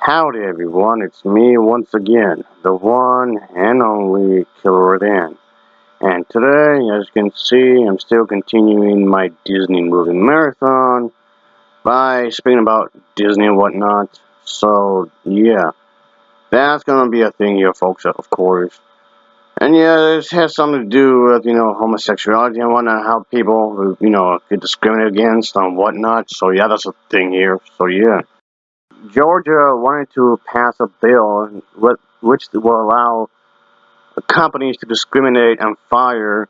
Howdy everyone, it's me once again, the one and only Killer Dan. And today, as you can see, I'm still continuing my Disney movie marathon by speaking about Disney and whatnot. So, yeah, that's gonna be a thing here, folks, of course. And yeah, this has something to do with, homosexuality and whatnot, how people, get discriminated against and whatnot. So, yeah, that's a thing here. So, yeah. Georgia wanted to pass a bill which will allow companies to discriminate and fire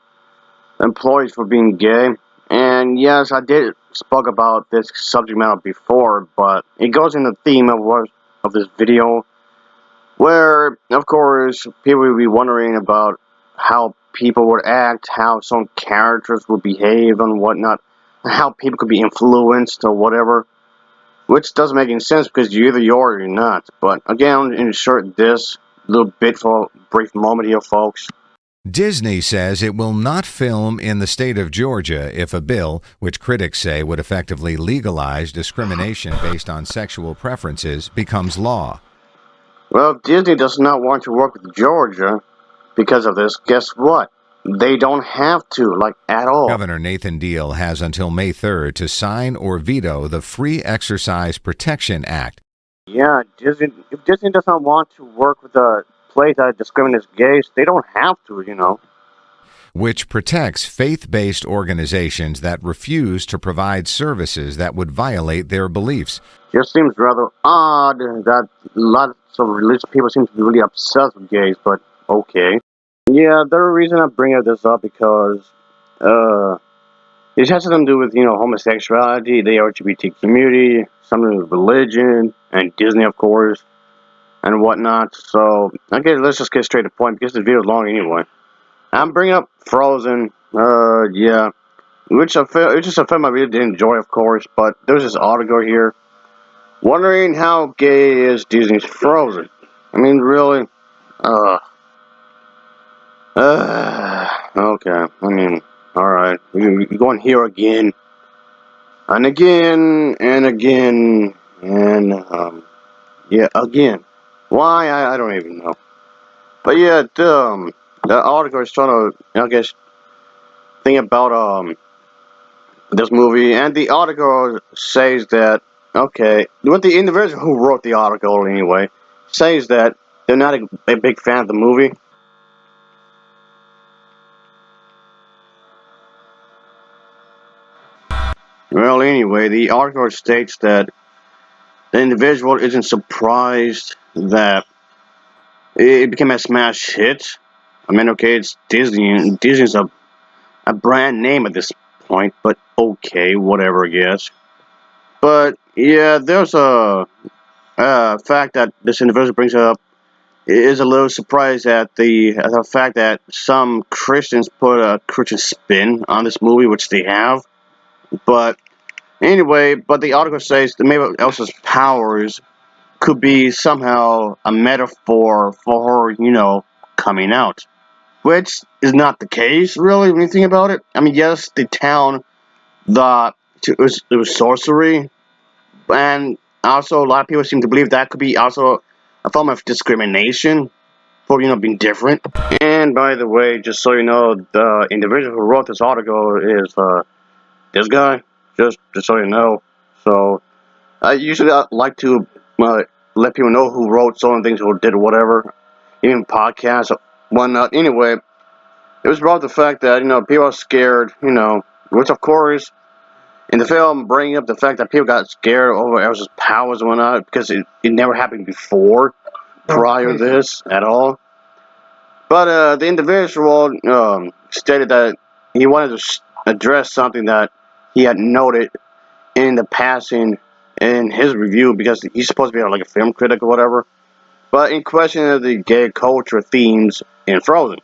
employees for being gay. And yes, I did spoke about this subject matter before, but it goes in the theme of this video, where of course people will be wondering about how people would act, how some characters would behave and whatnot, how people could be influenced or whatever. Which doesn't make any sense because you either are or you're not. But again, in short, this little bit for a brief moment here, folks. Disney says it will not film in the state of Georgia if a bill, which critics say would effectively legalize discrimination based on sexual preferences, becomes law. Well, if Disney does not want to work with Georgia because of this, guess what? They don't have to, like, at all. Governor Nathan Deal has until May 3rd to sign or veto the Free Exercise Protection Act. Yeah, if Disney does not want to work with a place that discriminates gays, they don't have to. Which protects faith-based organizations that refuse to provide services that would violate their beliefs. Just seems rather odd that lots of religious people seem to be really obsessed with gays, but okay. Yeah, the reason I bring this up because it has something to do with homosexuality, the LGBT community, something with religion, and Disney, of course, and whatnot. So, okay, let's just get straight to the point because this video is long anyway. I'm bringing up Frozen, yeah, which is a film I really did enjoy, of course, but there's this article here wondering how gay is Disney's Frozen. I mean, really? Okay, I mean, alright. You're going here again, and again, and again, and, yeah, again. Why? I don't even know. But yeah, the article is trying to, I guess, think about, this movie, and the article says that, okay, what the individual who wrote the article anyway, says that they're not a big fan of the movie. Well, anyway, the article states that the individual isn't surprised that it became a smash hit. I mean, okay, it's Disney, and Disney's a brand name at this point, but okay, whatever, I guess. But yeah, there's a fact that this individual brings up is a little surprised at the fact that some Christians put a Christian spin on this movie, which they have. But anyway, but the article says that maybe Elsa's powers could be somehow a metaphor for her, coming out. Which is not the case, really, when you think about it. I mean, yes, the town thought it was sorcery, and also a lot of people seem to believe that could be also a form of discrimination for, being different. And by the way, just so you know, the individual who wrote this article is, this guy, just so you know. So, I usually like to let people know who wrote certain things or did whatever, even podcasts, whatnot. Anyway, it was about the fact that, people are scared, which of course, in the film, bringing up the fact that people got scared over Elsa's powers and whatnot, because it never happened before, prior to this, at all. But the individual stated that he wanted to address something that he had noted in the passing in his review, because he's supposed to be like a film critic or whatever, but in question of the gay culture themes in Frozen.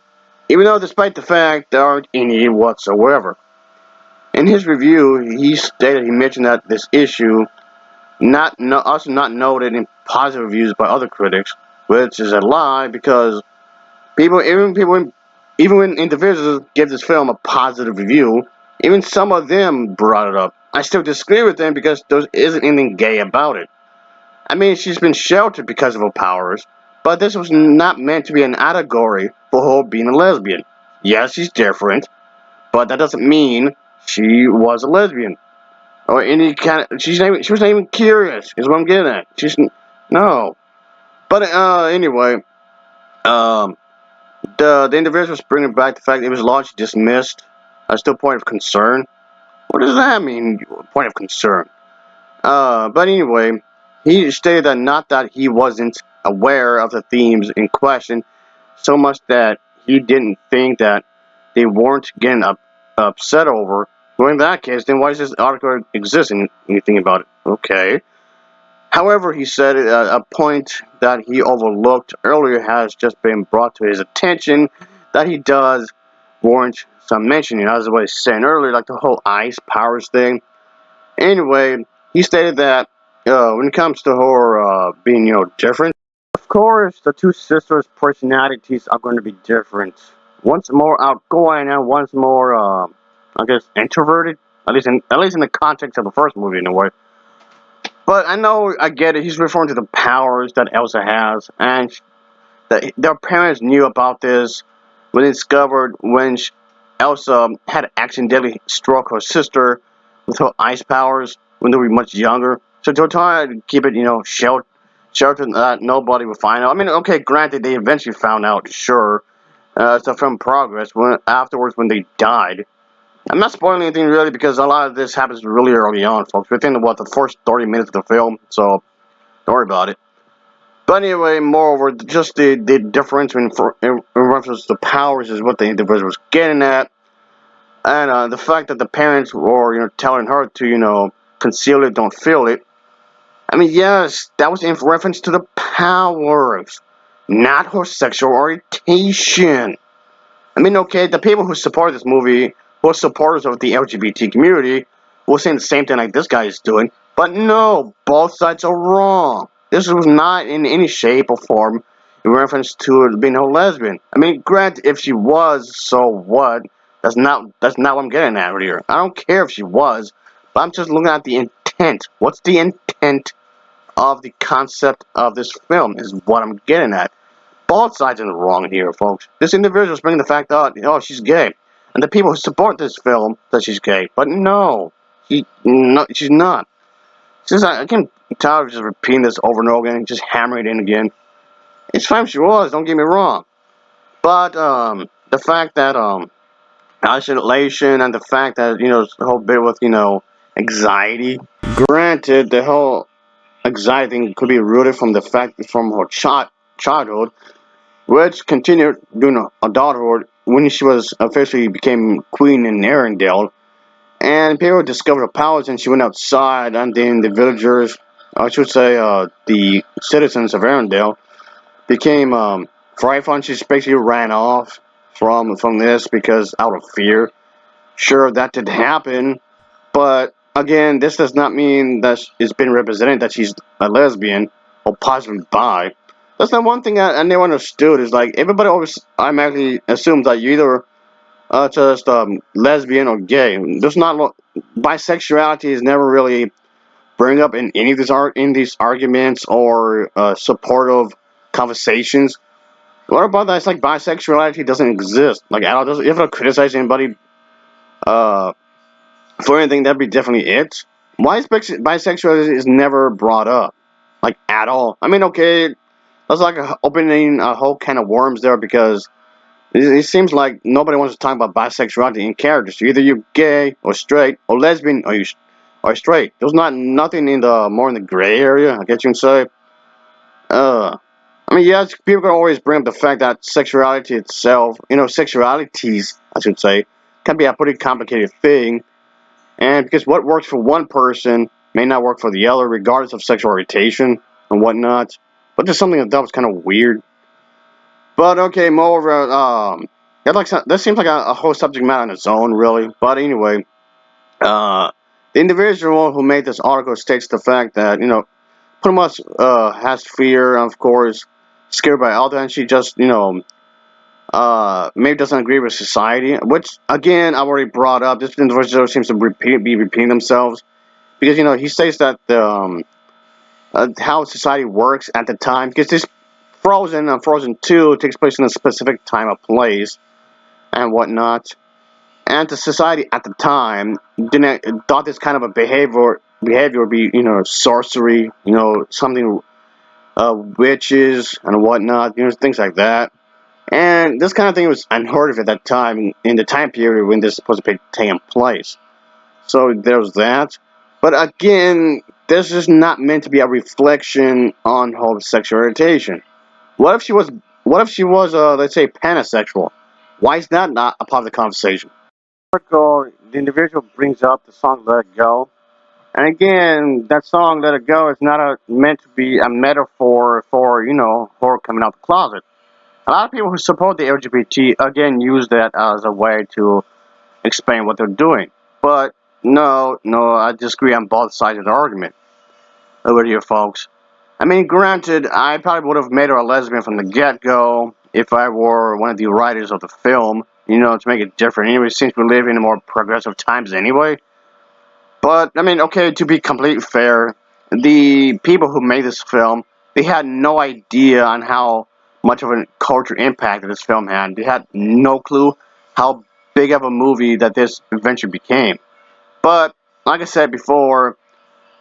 Even though, despite the fact, there aren't any whatsoever. In his review, he mentioned that this issue also not noted in positive reviews by other critics, which is a lie because even when individuals give this film a positive review, even some of them brought it up. I still disagree with them because there isn't anything gay about it. I mean, she's been sheltered because of her powers, but this was not meant to be an allegory for her being a lesbian. Yes, she's different, but that doesn't mean she was a lesbian or any kind of. She was not even curious. Is what I'm getting at. No. But anyway, um, the individuals bringing back the fact that it was largely dismissed as still point of concern. What does that mean? Point of concern. But anyway, he stated that not that he wasn't aware of the themes in question, so much that he didn't think that they weren't getting upset over. Well, in that case, then why does this article exist and you think about it? Okay. However, he said a point that he overlooked earlier has just been brought to his attention that he does warrant some mentioning. As I was saying earlier, like the whole ice powers thing. Anyway, he stated that when it comes to her being, different, of course, the two sisters' personalities are going to be different. One's more outgoing and one's more, I guess, introverted. At least in the context of the first movie, in a way. But I know, I get it. He's referring to the powers that Elsa has, and that their parents knew about this when they discovered when Elsa had accidentally struck her sister with her ice powers when they were much younger. So they're trying to keep it, sheltered that nobody would find out. I mean, okay, granted, they eventually found out, sure. It's a film progress. Afterwards, when they died, I'm not spoiling anything really because a lot of this happens really early on, folks. Within the first 30 minutes of the film, so don't worry about it. But anyway, moreover, just the difference in reference to powers is what the individual was getting at, and the fact that the parents were, telling her to, conceal it, don't feel it. I mean, yes, that was in reference to the powers, not her sexual orientation. I mean, okay, the people who support this movie, who are supporters of the LGBT community, will say the same thing like this guy is doing. But no, both sides are wrong. This was not in any shape or form in reference to her being a lesbian. I mean, granted, if she was, so what? That's not what I'm getting at here. I don't care if she was, but I'm just looking at the intent. What's the intent of the concept of this film? Is what I'm getting at. Both sides are wrong here, folks. This individual is bringing the fact out, she's gay. And the people who support this film that she's gay. But no, she's not. I can't tired of just repeating this over and over again, just hammering it in again. It's fine if she was, don't get me wrong. But, the fact that, isolation and the fact that, the whole bit with, anxiety. Granted, the whole anxiety thing could be rooted from the fact from her childhood, which continued during adulthood when she was officially became queen in Arendelle. And people discovered her powers, and she went outside, and then the villagers, I should say, the citizens of Arendelle, became frightful, and she basically ran off from this because out of fear. Sure, that did happen, but again, this does not mean that it's been represented that she's a lesbian or possibly bi. That's not one thing I never understood. Is like everybody always automatically assumes that you either just lesbian or gay. There's not bisexuality is never really bring up in any of these arguments or supportive conversations. What about that? It's like bisexuality doesn't exist. Like I don't, if I criticize anybody uh, for anything, that'd be definitely it. Why is bisexuality is never brought up, like at all? I mean, okay, that's like opening a whole can of worms there because it seems like nobody wants to talk about bisexuality in characters. Either you're gay or straight or lesbian or straight. There's nothing in the more in the gray area. I guess you can say. I mean, yes, people can always bring up the fact that sexuality itself, sexualities, I should say, can be a pretty complicated thing. And because what works for one person may not work for the other, regardless of sexual orientation and whatnot. But there's something that was kind of weird. But okay, moreover, that seems like a whole subject matter on its own, really. But anyway, the individual who made this article states the fact that pretty much has fear, of course, scared by all that, and she just maybe doesn't agree with society, which again I've already brought up. This individual seems to be repeating themselves because he states that how society works at the time, because this Frozen and Frozen 2 takes place in a specific time or place and whatnot. And the society at the time didn't thought this kind of a behavior would be, sorcery, something, witches and whatnot, things like that. And this kind of thing was unheard of at that time in the time period when this is supposed to be taking place. So there's that. But again, this is not meant to be a reflection on homosexual orientation. What if she was? What if she was, let's say, pansexual? Why is that not a part of the conversation? The individual brings up the song "Let It Go," and again, that song "Let It Go" is not meant to be a metaphor for her coming out the closet. A lot of people who support the LGBT again use that as a way to explain what they're doing. But no, I disagree on both sides of the argument. Over to you, folks. I mean, granted, I probably would have made her a lesbian from the get-go if I were one of the writers of the film, to make it different. Anyway, since we live in more progressive times anyway. But, I mean, okay, to be completely fair, the people who made this film, they had no idea on how much of a culture impact that this film had. They had no clue how big of a movie that this eventually became. But, like I said before,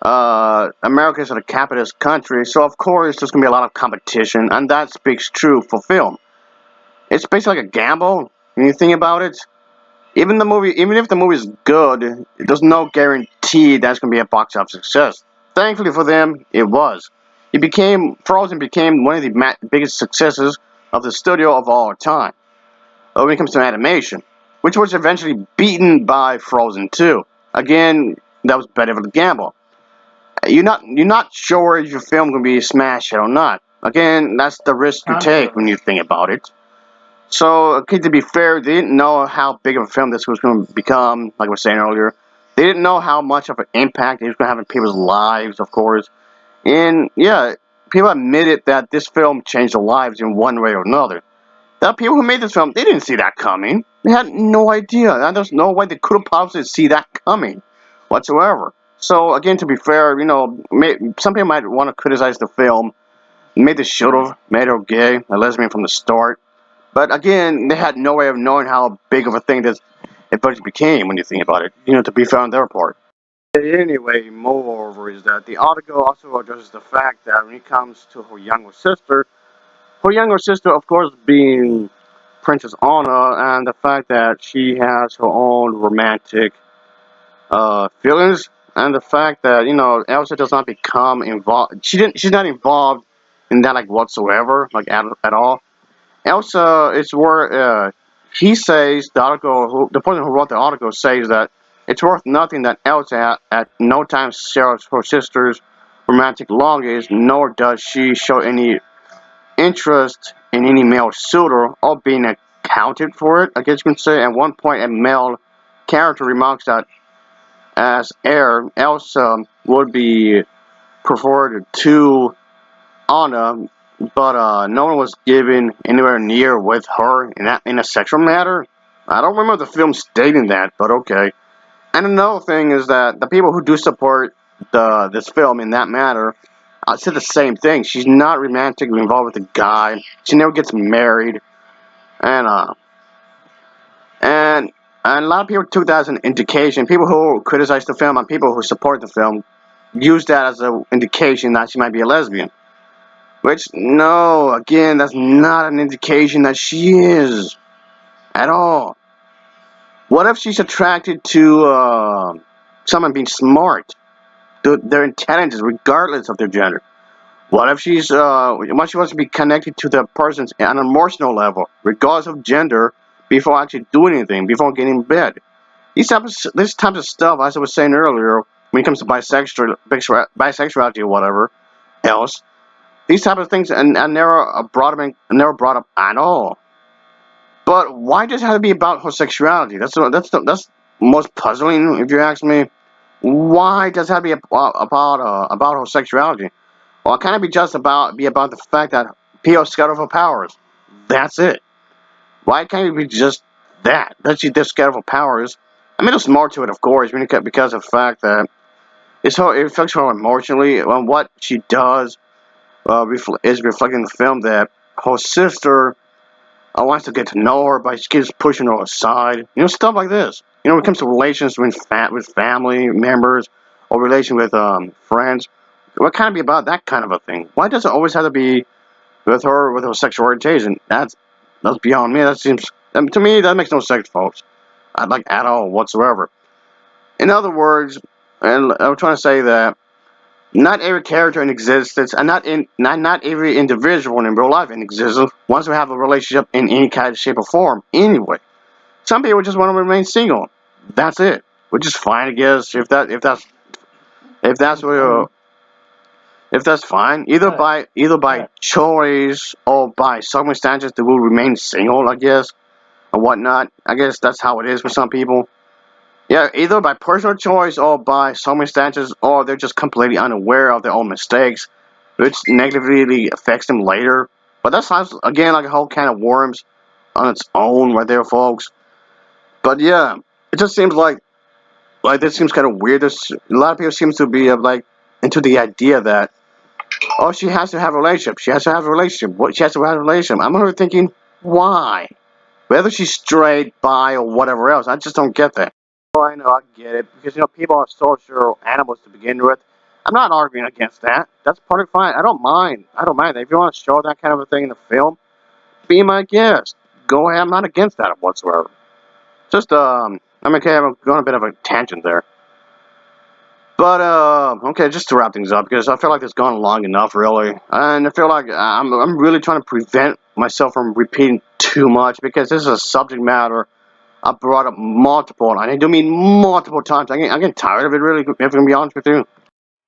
America is a capitalist country, so of course there's going to be a lot of competition, and that speaks true for film. It's basically like a gamble when you think about it. Even if the movie is good, there's no guarantee that's going to be a box office success. Thankfully for them, it was. Frozen became one of the biggest successes of the studio of all time when it comes to animation, which was eventually beaten by Frozen 2. Again, that was better of a gamble. You're not sure if your film gonna be a smash hit or not. Again, that's the risk you take when you think about it. So, okay, to be fair, they didn't know how big of a film this was going to become. Like I was saying earlier, they didn't know how much of an impact it was going to have in people's lives, of course. And yeah, people admitted that this film changed their lives in one way or another. The people who made this film, they didn't see that coming. They had no idea. And there's no way they could have possibly see that coming whatsoever. So again, to be fair, some people might want to criticize the film. Maybe they should have made her gay, a lesbian from the start. But again, they had no way of knowing how big of a thing this eventually became when you think about it. To be fair on their part. Anyway, moreover, is that the article also addresses the fact that when it comes to her younger sister, of course, being Princess Anna, and the fact that she has her own romantic feelings, and the fact that Elsa does not become involved. She's not involved in that like whatsoever, like at all. Elsa is where he says the person who wrote the article says that it's worth nothing that Elsa at no time shares her sister's romantic longings, nor does she show any interest in any male suitor or being accounted for it. I guess you can say at one point a male character remarks that as heir, Elsa would be preferred to Anna, but no one was given anywhere near with her in a sexual matter. I don't remember the film stating that, but okay. And another thing is that the people who do support this film in that matter said the same thing. She's not romantically involved with the guy. She never gets married, and and and a lot of people took that as an indication. People who criticize the film and people who support the film use that as an indication that she might be a lesbian. Which, no, again, that's not an indication that she is at all. What if she's attracted to someone being smart, their intelligence, regardless of their gender? What if what she wants to be connected to the person on an emotional level, regardless of gender, before actually doing anything, before getting in bed? This type of stuff, as I was saying earlier, when it comes to bisexuality or whatever else, these type of things are never brought up at all. But why does it have to be about homosexuality? That's most puzzling, if you ask me. Why does it have to be about homosexuality? Well, it can't be about the fact that people are scared of her powers. That's it. Why can't it be just that? That she's just scared of her powers. I mean, there's more to it, of course, because of the fact that it affects her emotionally. And what she does is reflecting in the film that her sister wants to get to know her, but she keeps pushing her aside. Stuff like this. When it comes to relations with family members or relation with friends, what kind of be about that kind of a thing? Why does it always have to be with her sexual orientation? That's beyond me. That seems to me that makes no sense, folks. I'd like at all whatsoever. In other words, and I'm trying to say that not every character in existence, and not every individual in real life in existence wants to have a relationship in any kind of shape or form. Anyway, some people just want to remain single. That's it, which is fine, I guess. If that's what if that's fine, either by choice or by circumstances, they will remain single, I guess, or whatnot. I guess that's how it is for some people. Yeah, either by personal choice or by circumstances, or they're just completely unaware of their own mistakes, which negatively affects them later. But that sounds, again, like a whole can of worms on its own right there, folks. But yeah, it just seems like this seems kind of weird. A lot of people seems to be like into the idea that, oh, she has to have a relationship. She has to have a relationship. What? She has to have a relationship. I'm over thinking, why? Whether she's straight, bi, or whatever else, I just don't get that. Oh, I know, I get it. Because, people are social animals to begin with. I'm not arguing against that. That's perfectly fine. I don't mind. If you want to show that kind of a thing in the film, be my guest. Go ahead. I'm not against that whatsoever. Just, okay, I'm going a bit of a tangent there. But, okay, just to wrap things up, because I feel like it's gone long enough, really. And I feel like I'm really trying to prevent myself from repeating too much, because this is a subject matter I brought up multiple, and I do mean multiple times. I'm getting tired of it, really, if I'm going to be honest with you.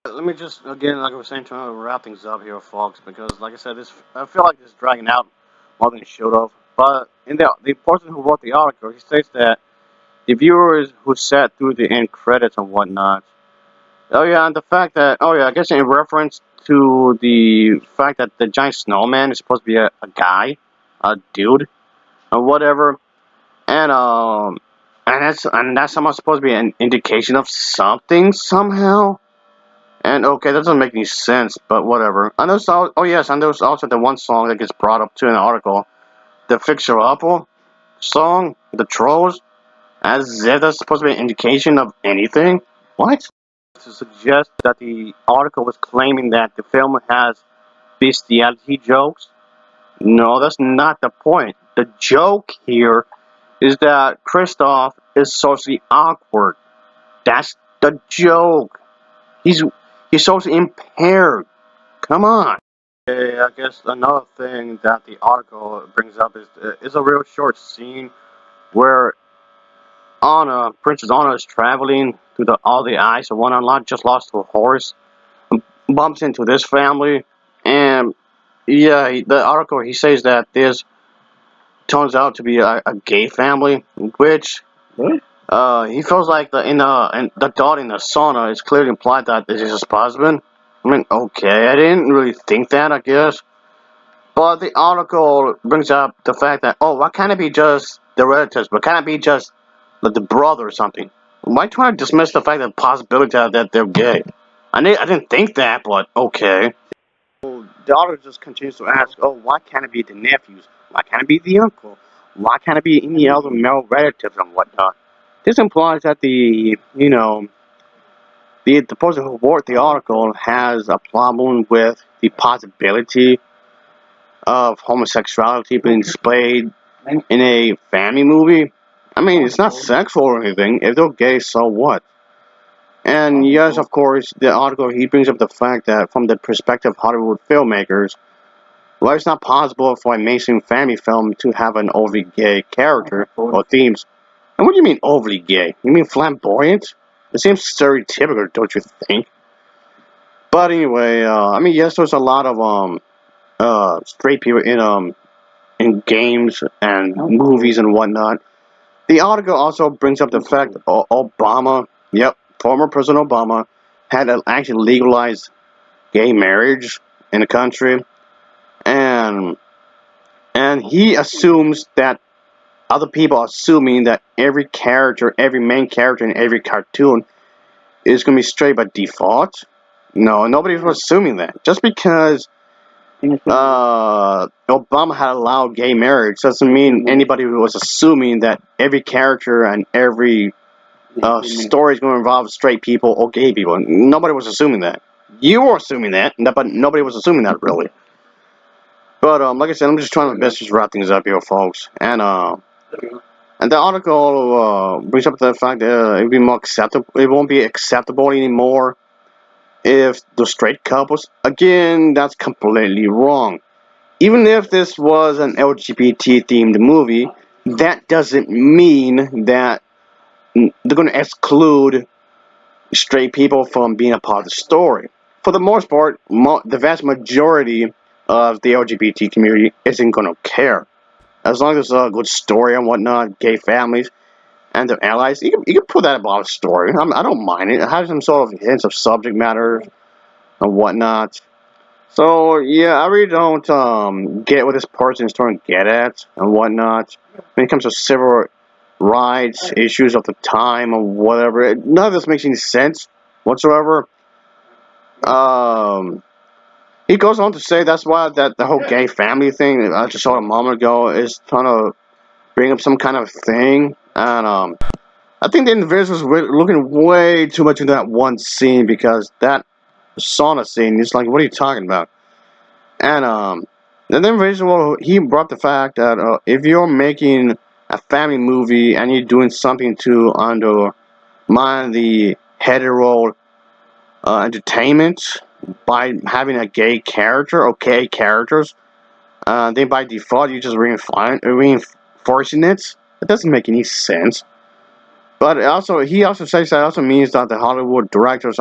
Let me just, again, like I was saying, trying to wrap things up here, folks, because, like I said, I feel like this is dragging out more than it should have. But in the person who wrote the article, he states that the viewers who sat through the end credits and whatnot, oh yeah, and the fact that, oh yeah, I guess in reference to the fact that the giant snowman is supposed to be a guy, a dude, or whatever, and that's somehow supposed to be an indication of something somehow. And okay, that doesn't make any sense, but whatever. And there's also the one song that gets brought up too in the article, the Fixer Upper song, the Trolls, as if that's supposed to be an indication of anything. What? To suggest that the article was claiming that the film has bestiality jokes. No, that's not the point. The joke here is that Kristoff is socially awkward. That's the joke. He's socially impaired. Come on. I guess another thing that the article brings up is a real short scene where Princess Anna is traveling through all the ice and whatnot, just lost her horse, bumps into this family, and yeah, the article he says that this turns out to be a gay family, which he feels like the dot in the sauna is clearly implied that this is his husband. I mean, okay, I didn't really think that, I guess. But the article brings up the fact that, oh, why can't it be just the relatives? Why can't it be just like the brother or something? Why try to dismiss the fact that possibility that they're gay? I didn't think that, but okay. The author just continues to ask, oh, why can't it be the nephews? Why can't it be the uncle? Why can't it be any other male relatives and whatnot? This implies that the person who wrote the article has a problem with the possibility of homosexuality being displayed in a family movie. I mean, it's not sexual or anything. If they're gay, so what? And yes, of course, the article he brings up the fact that from the perspective of Hollywood filmmakers, well, it's not possible for a mainstream family film to have an overly gay character or themes. And what do you mean overly gay? You mean flamboyant? It seems stereotypical, don't you think? But anyway, I mean, yes, there's a lot of straight people in games and movies and whatnot. The article also brings up the fact that Obama, yep, former President Obama, had actually legalized gay marriage in the country, and he assumes that other people are assuming that every main character in every cartoon is going to be straight by default? No, nobody was assuming that. Just because Obama had allowed gay marriage doesn't mean anybody was assuming that every character and every story is going to involve straight people or gay people. Nobody was assuming that. You were assuming that, but nobody was assuming that really. But like I said, I'm just trying my best to wrap things up here, folks. And the article brings up the fact that it'll be more acceptable. It won't be acceptable anymore if the straight couples. Again, that's completely wrong. Even if this was an LGBT themed movie, that doesn't mean that they're going to exclude straight people from being a part of the story. For the most part, the vast majority of the LGBT community isn't going to care. As long as there's a good story and whatnot, gay families and their allies, you can put that about a story. I don't mind it. It has some sort of hints of subject matter and whatnot. So, yeah, I really don't get what this person is trying to get at and whatnot. When it comes to civil rights, issues of the time, or whatever, none of this makes any sense whatsoever. He goes on to say that's why that the whole gay family thing I just saw a moment ago is trying to bring up some kind of thing. And I think the individuals were looking way too much into that one scene because that sauna scene is like, what are you talking about? And the individual, he brought the fact that if you're making a family movie and you're doing something to undermine the hetero entertainment by having a gay character or gay characters, then by default you're just reinforcing it. It doesn't make any sense. But he also says that also means that the Hollywood directors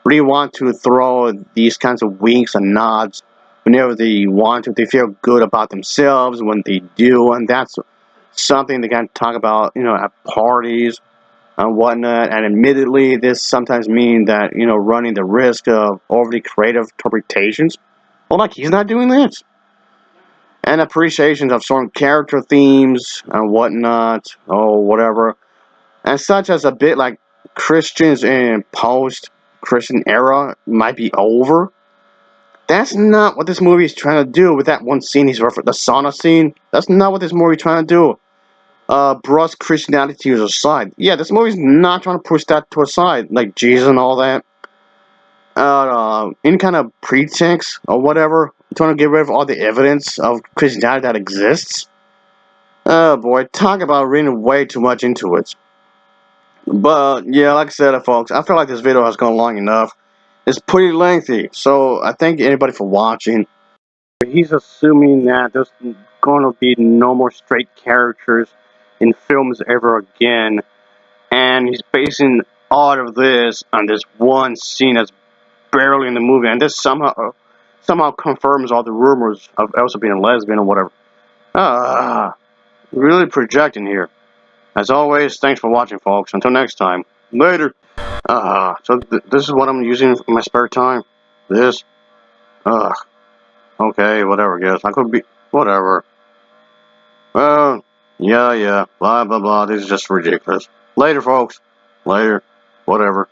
really want to throw these kinds of winks and nods whenever they want to. They feel good about themselves when they do, and that's something they can talk about, at parties and whatnot. And admittedly, this sometimes means that, running the risk of overly creative interpretations. Well, like, he's not doing this. And appreciations of certain character themes and whatnot, or whatever. And such as a bit like Christians in post-Christian era might be over. That's not what this movie is trying to do with that one scene he's referring, the sauna scene. That's not what this movie is trying to do. Brush Christianity to the side. Yeah, this movie's not trying to push that to a side, like Jesus and all that. Any kind of pretext or whatever, trying to get rid of all the evidence of Christianity that exists. Oh boy, talk about reading way too much into it. But yeah, like I said, folks, I feel like this video has gone long enough. It's pretty lengthy, so I thank anybody for watching. He's assuming that there's going to be no more straight characters in films ever again, and he's basing all of this on this one scene that's barely in the movie, and this somehow confirms all the rumors of Elsa being a lesbian or whatever. Really projecting here. As always, thanks for watching, folks. Until next time, later. So this is what I'm using in my spare time. This. Okay, whatever, guess. I could be. Whatever. Well, yeah, blah, blah, blah. This is just ridiculous. Later, folks. Later. Whatever.